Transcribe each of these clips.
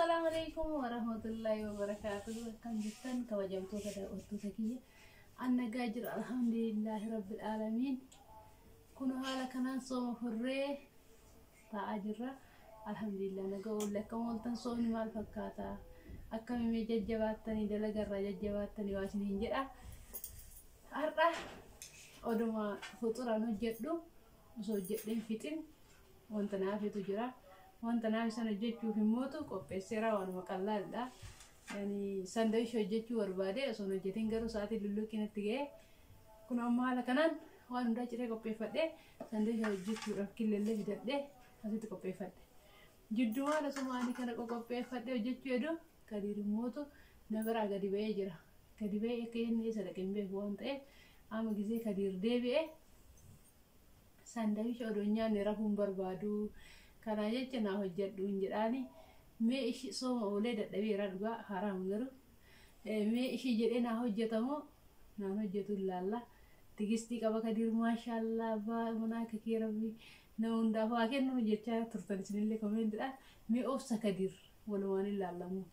السلام عليكم ورحمة الله وبركاته. كم جدا توجمتوا كذا وتوتكية أنا قاجر الحمد لله رب العالمين. كنا هلا كنا صوم فريه تأجره الحمد لله. نقول لك مول تنصوني مال فكاتا أكمل مججباتني دلقة الرججباتني واشنين جرا أرقى أدوما فطورا نجدو وسوجدين فيتين وانت نافي تجرا وانت نافي سنة جيتشو في موتو كوبيسيرا وانا مقلال دا يعني سندويش جيتشو وربادي أصونا جيتين غيرو ساعتي لولو كنا تيجي كنا أمها لكنان وانا دا جري كوبي فدي سندويش جيتشو رفكي اللي في دي هاتي كوبي فدي جدو وانا سمعني كنا كوبي فدي وجيتشو يدو كدير موتو نبرا غدي بيجرا كدي بي كين يسرا كين بي وانت أما جزء كدير دبي سندويش أدونيا نرافون بربادو كنا جتنا هجد ونجراني ما إيش صوم أولاد الدبي رجوا حرام غيره ما إيش جرينا هجتامو نحن هجت الله تجستي كبا كدير ما شاء الله با مناك كيربي نون دافع كأنه جتة ترتني اللي كمان ده ما أوفس كدير ولوان الله مو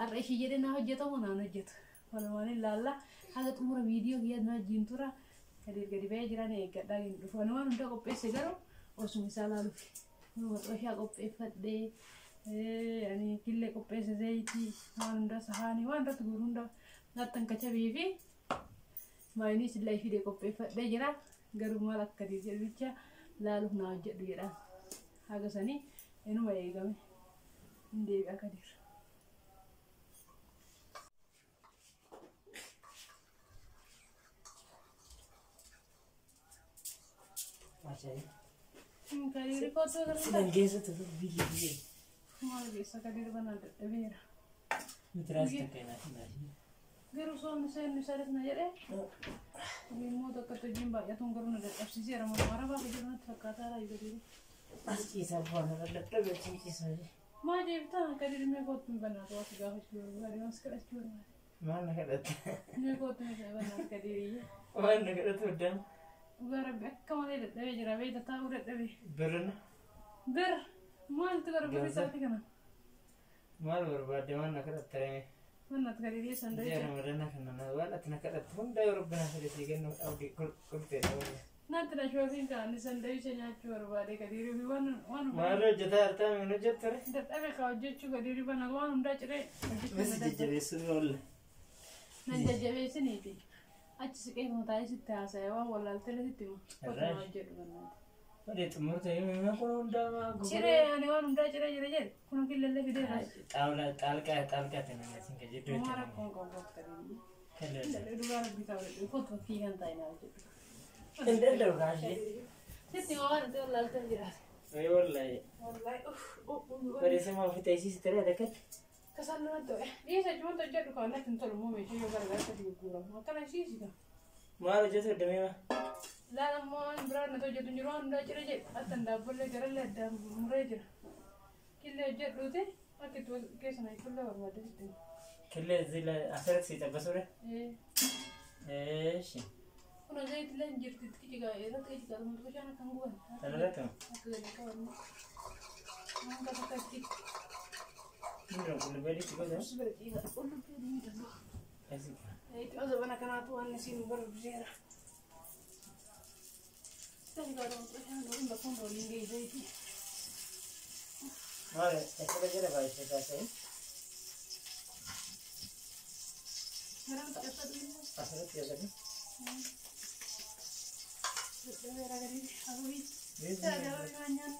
أرأيش جرينا هجتامو نحن هجت ولوان الله هذا تمر فيديو هي نا جنتورا كدير كدير بيجراني كذا جنتورا فنوان ده كوبي سجارو وسمي سالالو وأشياء كوبي فدي يعني كل كوبي زيتي واندا سهاني واندا تقولوندا ناتن كتبي في ما ينيس اللي في كوبي فدي جرا قرب مالك كدير جربيتشا لا له ناجد جرا هذا سني إنه ما يجامي ندي أكدير كدير كوتو سلنجيزة تدور بيجي ما بيسا كدير بنات أبيرا متراس تكينا هنا غير صون نسالت نجرة بيموت كتجيم بقى يتونغرون الأفسيسي رمى مرة بيجون تفكاتا لا يقدرون أسكي سافونا لا تبي تيجي سوري ما جبتها كدير ميقوت من بنات واسقاه شلون غادي نسكر شلون ما أنا كذا ميقوت من بنات كديرية ما أنا كذا تودم وغرب كمان إذا تبي جرا بيت تاور تبي برنا بر ما أنت غرب بيساتي كنا ما البرباد ما أنا كذا ترى بنات كديرية سندويش جانا مرنا كنا ولا تنكرت هم دا ربنا في السجن أو دي كل تاني ناتنا شوفين كان سندويش ناتشو ربادي كديري وان ما رجعت أرتا من رجعت ترى ده أبي كاوجتشو كديري بنا وان داجري بس تجري سنول نجاجبي سنيتي أجلس متعايش التاسع ولا الثلاثة ما ما تمرت يوم ما كنا ندام شري يعني وان داجري كنا كل اللي في ده تالك تنام كجدو ما ركون كوكب كريم كلا الدوار بيتاول يفوت فيه أنت هنا أنت لو كاشي ستي وان ده ولا الثلاثة أي والله بريسة ما في تأسيس ترى ذكر كسرنا ده ليه سجون تجدو كنا تنتظر مو ماشي يوم برا ذاك تيجورا ما كان شيء كذا ما رجعت الدمية لا لما برا نتوجد نجرون ده جري أتندى بقول جرى له ده مريجر كل جرو ده أكيد كيسنا كله ورا ده كل زي أثرت سيتا بسورة إيش كنا زي تلين جرت تكيجي كا إذا تكيجي كا لما تكوش أنا كنقول ثلاثة أكيد كا ما كذا تكتي من كل بالي تقول بس بدي إذا أقول له بدي إذا أسيب هاي تأذى أنا كنا توان نسين برا بزيرة تنقل أنا نقول بكون رولين جاي زيتي ما أكيد جرى بايش كاسين هرم تأثر منه أثرت يا زلمة ده غير غريب حبيبي بيز ده غير غنيان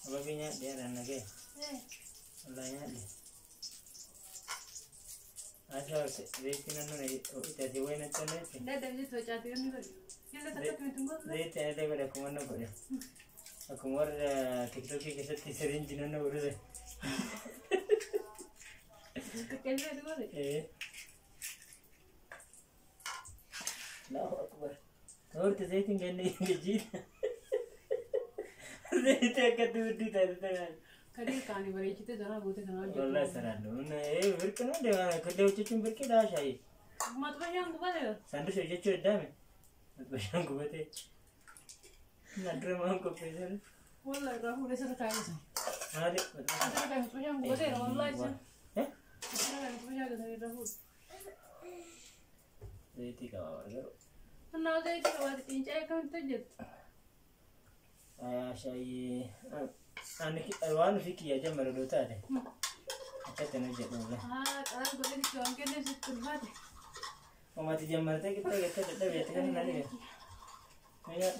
apa punya dia dan lagi Allahnya dia asal rekinan mana kita jiwa nak cakap ده ده جيت وجاتي أنا بقول يلا تكتب من تقول dia tak ada pada aku mana kau ya aku mau TikTok ke kesat kisarin jinan nak urus كلمة تقول لا أكبر और तो زيتين करने جديد زيتين كتبت دي تاني كريم كاني بريجي تجانا بوته كنا والله سرانو إيه بركنا ده كده وتشين بركي ده شيء ما تبغى يوم تبغى ساندوش يجي شو دامه بشان قبته ندري ما هم كوبيزر والله راهو لسه كايس Ada. Ada kan macam gede wallahi sih. Eh? Ada kan macam gede dahulu. Jadi kalau ada. Kenal saya itu waktu ini kan terjadi. Saya wan fikir aja merudut ada. Apa tenar jadi lah. Kalau boleh dikongkan dari situ banget. Mati jam mana kita ada biasa kan nanti ya. Kayak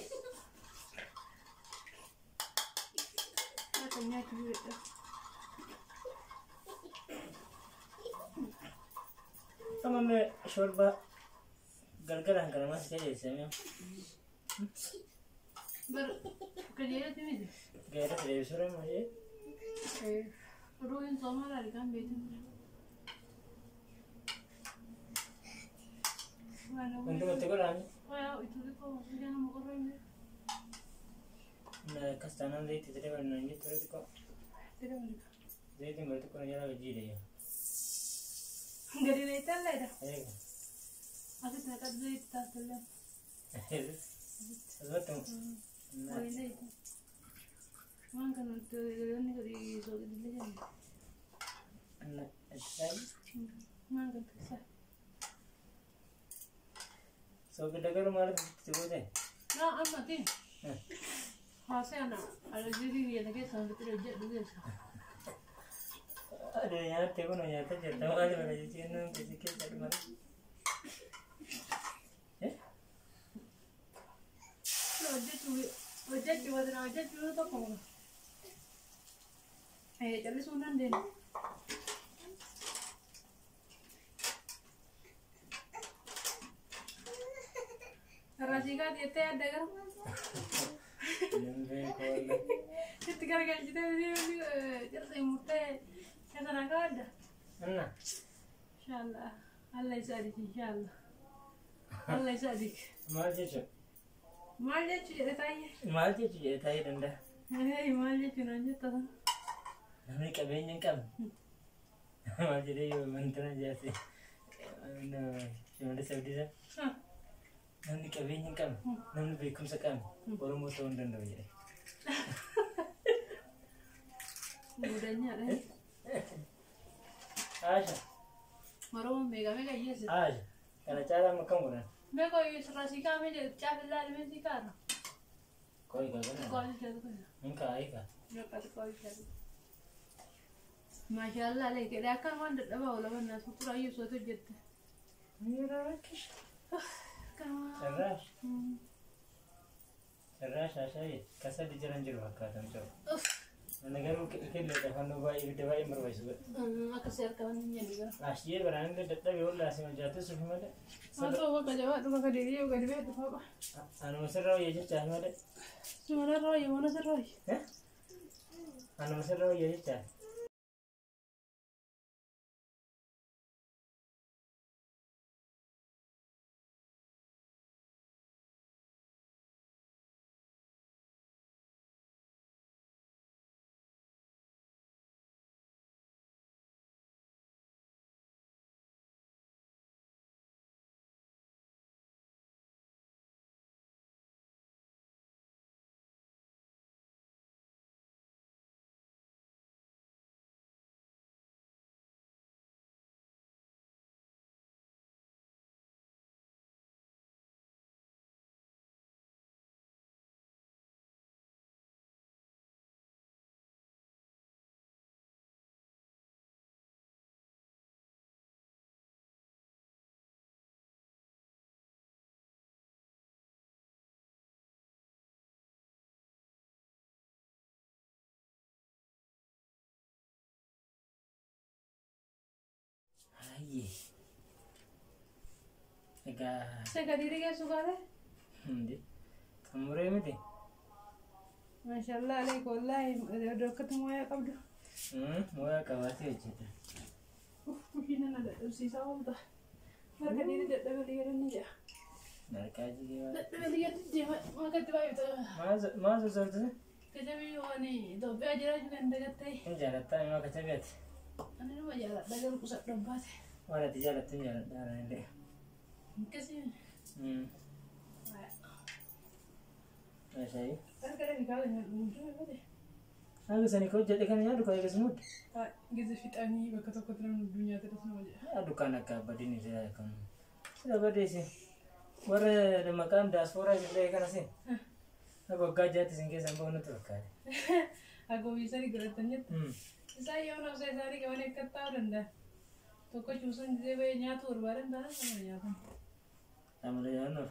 Katanya gitu. sama me shorba gargaran karena masih aja sih. Kerja itu ni. Gaya dari sore masih. Ruin sama lah kan betul. Untuk teguran. Wah itu tu kau jangan mau korang ni. Nah kastanan dari tidak ada nanya terus kok. Tidak boleh. Jadi tinggal tu kau jalan gaji dia. Gari ni tak ada. Eh. Aku tak ada duit tak ada. Betul. Boleh ni. Wan kan tu ni kali so dia jangan. Nah, saya. Wan kan tu sah. So kita kalau malam tu deh. Nah, amat ni. Hasil anak. Ada jadi dia lagi sampai terjadi dulu. Ada yang tengok nanya tu jadi tahu ada orang jadi nang sikit dari mana. Wajah juga dengan wajah juga tu kau. Jadi sunan deh. Rasika dia teh ada kan? Nembe kalau. Ketika kita dia jadi mute, kita nak ada. Mana? Insyaallah, Allah isadik insyaallah. Allah isadik. Macam tu. Malnya cuci tanya. Macam tu je tadi rendah. Malnya cuci aja tu. Nampak kabinnya kam. Macam dia yo mantan aja sih. No, cuma ada saudi je. Nampak kabinnya kam. Nampak bekum sekam. Orang mau tahun dan doa. Mudanya lah. Aja. Maru mega iya sih. Aja. Kalau cara makan mana? Mega iya serasi kami jadi cakap lari mesti kan. Kau ikut mana? Kau jadi kan. Engkau ikut. Mereka kau jadi. Masya Allah lagi dia akan mandat apa olah mana sutra iya suatu jet. Mira kish. Kamu. Cerdas. Cerdas asal kasar di jalan jeruk kata macam. Negara kita lihat kan bayi kita bayi berbaik juga. Aku share kawan ni juga. Asyik berang kita tetap berulah sih macam tu semua ada. Masa apa kerja tu pakai diri juga di bawah apa? Anu masih rawi aja cah ada. Semua roy, mana seroy? Anu masih rawi aja cah. Aye. Saya diri kan suka deh. Kamu remeh deh. Masya Allah, alaik wallahi, udah ketemu ya kau dah. Mau kawati aja. Mungkin ada sisa apa dah. Mereka diri tak lihat ni je. Mereka aja dia. Tak lihat je, mereka tu itu. Masa tu? Kerja ni, tu belajar juga dekat teh. Jalan tak memang kecebet. Anu ni macam jalan, dalam pusat dompet. Mana jalan darah ini. Kasih. Saya. Kan kadang kalau muncul apa deh. Aku sani kau jadi kan ya duka ya semut. Gizi fitani bakka tokkotti namni addunyaa ta'e sama jedha. Aduh kan agak badin ini saya kan. Sudah badai sih. Warra da maqaan diaspora jedhee kana sih. Aku gajah tinggi sampai ono tuh kan. Aku bisa digerakkan nyet. Saya orang saya sehari kawan ikat tahu rendah. Toko cusan dia banyak nyatu berbareng dah sama nyatu. Tamu dia ono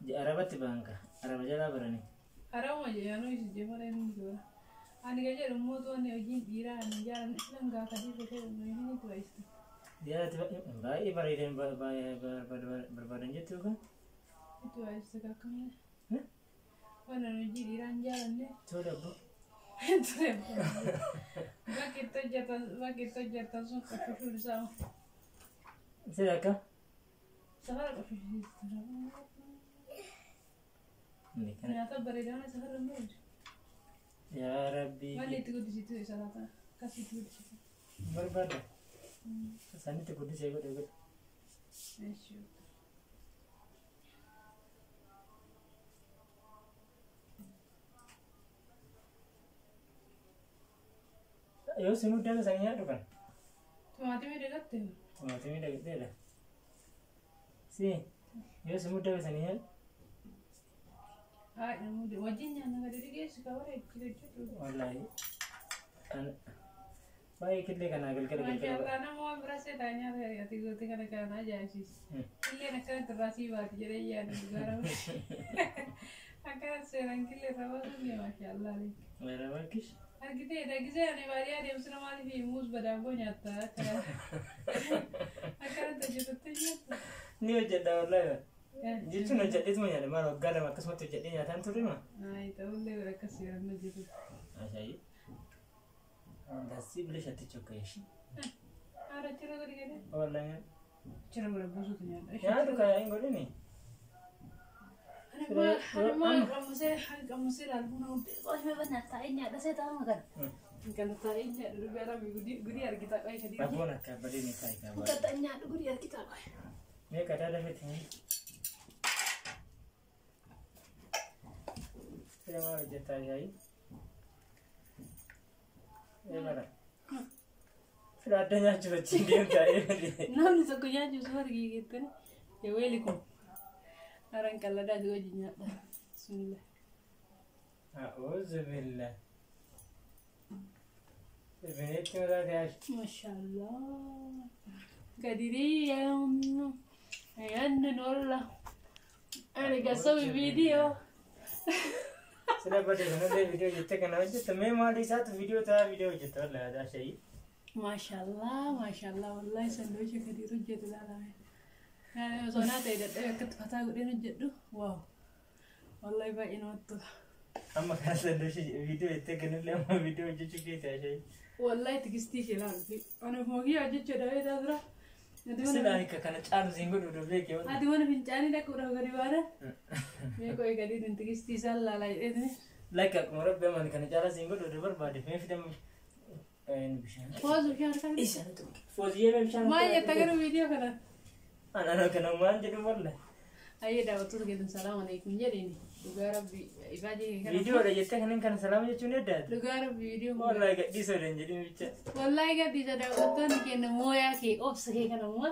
Arabat bangka. Arabat jalan berani. Arab aja ya no isi jemar ini juga. Ani kerja rumah tuh ani ujin ira ani jalan Islam gak tadi betul ini tuh isti. Dia tiba baik baridan berbadan jatuh kan? Itu isti kakaknya. Mana ujin ira jalan deh. Coba bu. Bakit jatuh so kafir sama. Siapa? Sahara kafir sih. Ternyata beredar sahara mud. Ya Rabbi. Mana itu di situ salata. Kasih itu di situ. Berbeda. Sana itu kudus ya kudus. Masya. Yo semut dah sayangnya tu kan. Mati me dekat tu. Mati me dekat dia dah. Si. Yo semut dah sayangnya. Ay, namu de wajinnya nggak ada dia suka orang kira tu. Wallahi. Baik kita kan agak kerja. Masya Allah, nama berasa tanya ya tiga kan aja sih. Kile nak kan terasi buat jadi ya negara. Akan serang kile rawa tu ya Masya Allah. Merah bagus. Kita ada kisah yang varian yang sudah mali di mus berapa nyata. Akan terjadi terjadi. Ni aja dah wallahi. Jadi tu nak jadi tu mana? Malah gara makas mati jadi nyata tu ni mah. Nah itu boleh mereka siaran begitu. Asyik. Dasi boleh satu cukai sih. Ada cerita tadi kan? Wallahi. Cerita berapa busuk ternyata. Ya tu kayak yang gini ni. Ada mah kamu sih lalu mau. Oh memang nyatain ada saya tahu kan. Kan nyatain ya dulu biar gudi hari kita kayak tadi. Aku nak kabar ini kayak kabar. Bukan tanya dulu gudi hari kita kayak. Ni kata ada meeting. Saya mau cerita lagi. Ya mana? Sudah adanya coba cinta kayak ni. Nah, bisa kunyah justru hari gitu nih. Ya welcome. Orang kalau dah dua jinya. Bismillah. Auzubillah. Sebenarnya tu dah dia. Masya Allah. Kadiri yang ayan nollah. Ada gasau video. Sudah pada mana video kita kena aja. Tapi memang di satu video tu video kita lah ada sih. Masya Allah, wallahi sandwich kadiru jadi lah. Nah, soalnya tidak ada ketepatan aku dia nujud wow. Wallahi baik waktu. Amma kan sandwich video itu kena lama video cuci kita sih. Wallahi tigisti kira. Anak mau dia aja cedera itu dah. Sudah ni kakak nak cari singgung dulu beki. Adi mana bincang ni dah kurang gari mana? Mereka ikut di tigisti salah lah ini. Like aku murah beman kan cari singgung dulu berbadi. Memang kita ini bisa. Foto siapa kan? Iya tu. Foto dia memang. Maya tagar video kan? Anak-anak kena main jadi boleh. Ayo dah waktu kita Assalamualaikum jadi ni. Lugar ibadah kan. Video ada jadi kan salam je cuma ada. Lugar video. Wallahi kat di sana jadi macam. Wallahi kat di sana waktu ni kena moya ke ops ke kan semua.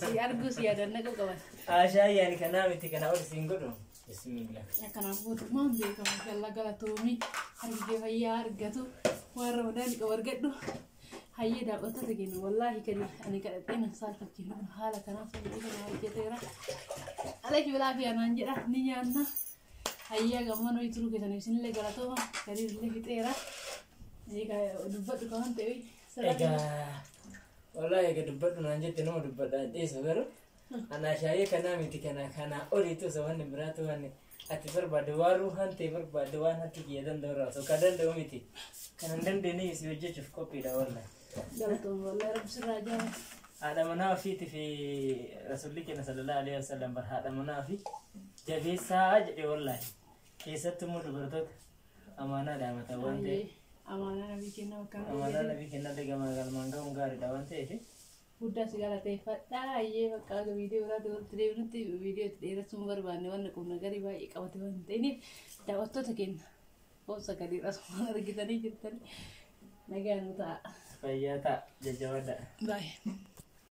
Si Argus ya dan nak kawan. Asya ya ni kena mesti kena orang singgung dong. Bismillah. Ya kan aku tu mam dia kan kalau kalau tu mi harga dia bayar harga tu warna dan keluarga tu. Hayya dah waktu tu gini. Wallahi kan ani kat ini sal kecil hal kan asal itu kan harga tera. Alaki belabi anjir ni nyanna. Hayya gamano itu kita ni sini lega tu dari lagi tera. Ni kayak dubat tu kan tewi. Ega. Wallahi ega dubat tu anjir teno dubat dah sebenarnya. Anak saya kena mesti kena ori itu sebenarnya berat tu kan. Ati berbadu hanti berbaduan hati kia dan dora. So kadang dua miti. Kadang dan dini isi wajah cukup kopi dah wallahi. Betul wallahi Rabb seraja. Ada munafik fi Rasulullah sallallahu alaihi wasallam berhada munafik. Jadi saja dia wallahi. Kisah tu mudah bertot amanah dah mata wante. Amanah Nabi kena kan. Amanah Nabi kena dega magal mangga ungar dah wante sih. Udah segala tefat dah ye bakal video lah tu video tidak sumber bahan warna kuna gari baik kau tu ini dah waktu tu kan lakkoofsa gadiidha waan argitanii jirtanii nagaan ta'a. Fayyaa ta'a jajjabaadha. Baay'ee.